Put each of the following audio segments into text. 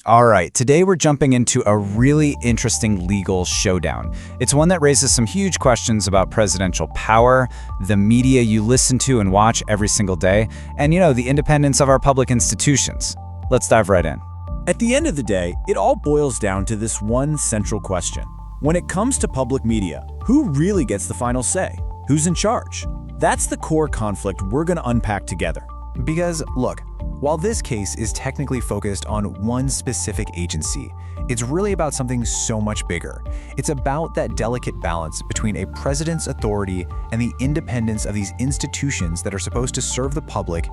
All right, today we're jumping into a really interesting legal showdown. It's one that raises some huge questions about presidential power, the media you listen to and watch every single day, and the independence of our public institutions. Let's dive right in. At the end of the day, it all boils down to this one central question. When it comes to public media, who really gets the final say? Who's in charge? That's the core conflict we're going to unpack together. Because, look, while this case is technically focused on one specific agency, it's really about something so much bigger. It's about that delicate balance between a president's authority and the independence of these institutions that are supposed to serve the public,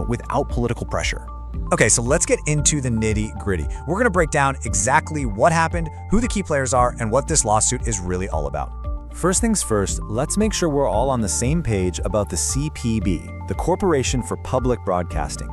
without political pressure. Okay, so let's get into the nitty-gritty. We're going to break down exactly what happened, who the key players are, and what this lawsuit is really all about. First things first, let's make sure we're all on the same page about the CPB, the Corporation for Public Broadcasting.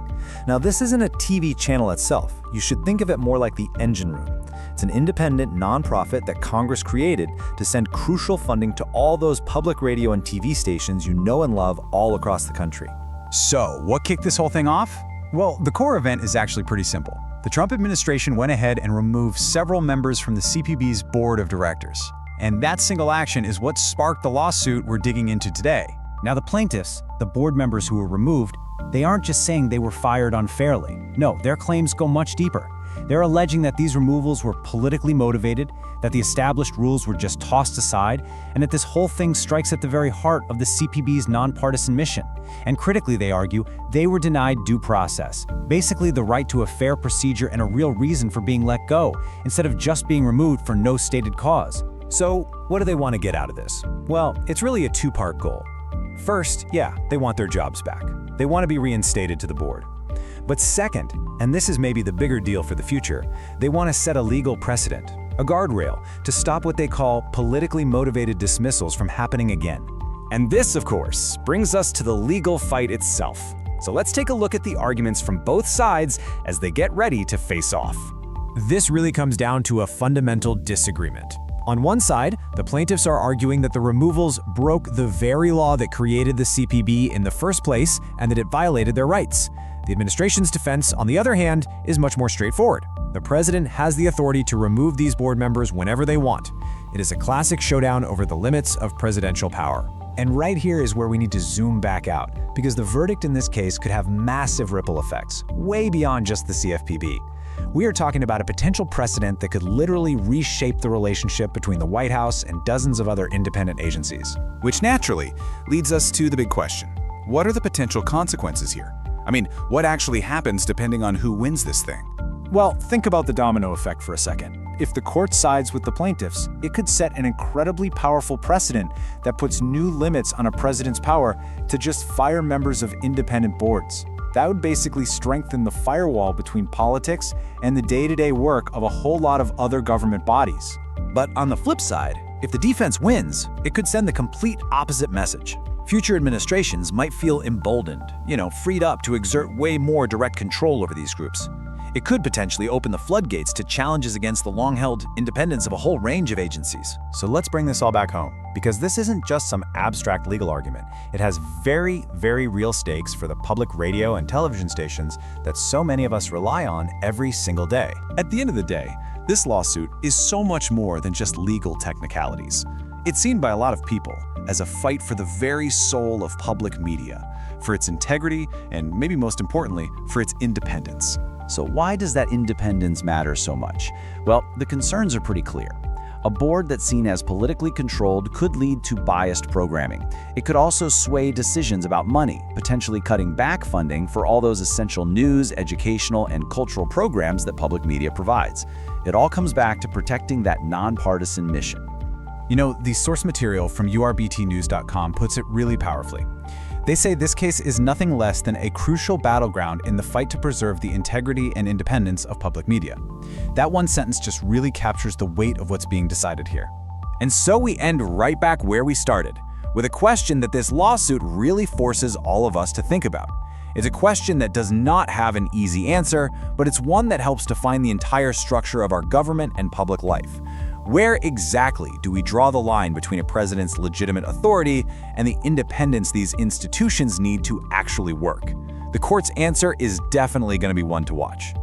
Now, this isn't a TV channel itself. You should think of it more like the engine room. It's an independent nonprofit that Congress created to send crucial funding to all those public radio and TV stations you know and love all across the country. So, what kicked this whole thing off? Well, the core event is actually pretty simple. The Trump administration went ahead and removed several members from the CPB's board of directors. And that single action is what sparked the lawsuit we're digging into today. Now the plaintiffs, the board members who were removed, they aren't just saying they were fired unfairly. No, their claims go much deeper. They're alleging that these removals were politically motivated, that the established rules were just tossed aside, and that this whole thing strikes at the very heart of the CPB's nonpartisan mission. And critically, they argue, they were denied due process, basically the right to a fair procedure and a real reason for being let go, instead of just being removed for no stated cause. So, what do they want to get out of this? Well, it's really a two-part goal. First, they want their jobs back. They want to be reinstated to the board. But second, and this is maybe the bigger deal for the future, they want to set a legal precedent, a guardrail, to stop what they call politically motivated dismissals from happening again. And this, of course, brings us to the legal fight itself. So let's take a look at the arguments from both sides as they get ready to face off. This really comes down to a fundamental disagreement. On one side, the plaintiffs are arguing that the removals broke the very law that created the CPB in the first place and that it violated their rights. The administration's defense, on the other hand, is much more straightforward. The president has the authority to remove these board members whenever they want. It is a classic showdown over the limits of presidential power. And right here is where we need to zoom back out, because the verdict in this case could have massive ripple effects, way beyond just the CFPB. We are talking about a potential precedent that could literally reshape the relationship between the White House and dozens of other independent agencies. Which naturally leads us to the big question. What are the potential consequences here? I mean, what actually happens depending on who wins this thing? Well, think about the domino effect for a second. If the court sides with the plaintiffs, it could set an incredibly powerful precedent that puts new limits on a president's power to just fire members of independent boards. That would basically strengthen the firewall between politics and the day-to-day work of a whole lot of other government bodies. But on the flip side, if the defense wins, it could send the complete opposite message. Future administrations might feel emboldened, freed up to exert way more direct control over these groups. It could potentially open the floodgates to challenges against the long-held independence of a whole range of agencies. So let's bring this all back home, because this isn't just some abstract legal argument. It has very, very real stakes for the public radio and television stations that so many of us rely on every single day. At the end of the day, this lawsuit is so much more than just legal technicalities. It's seen by a lot of people as a fight for the very soul of public media, for its integrity, and maybe most importantly, for its independence. So why does that independence matter so much? Well, the concerns are pretty clear. A board that's seen as politically controlled could lead to biased programming. It could also sway decisions about money, potentially cutting back funding for all those essential news, educational, and cultural programs that public media provides. It all comes back to protecting that nonpartisan mission. The source material from urbtnews.com puts it really powerfully. They say this case is nothing less than a crucial battleground in the fight to preserve the integrity and independence of public media. That one sentence just really captures the weight of what's being decided here. And so we end right back where we started, with a question that this lawsuit really forces all of us to think about. It's a question that does not have an easy answer, but it's one that helps define the entire structure of our government and public life. Where exactly do we draw the line between a president's legitimate authority and the independence these institutions need to actually work? The court's answer is definitely going to be one to watch.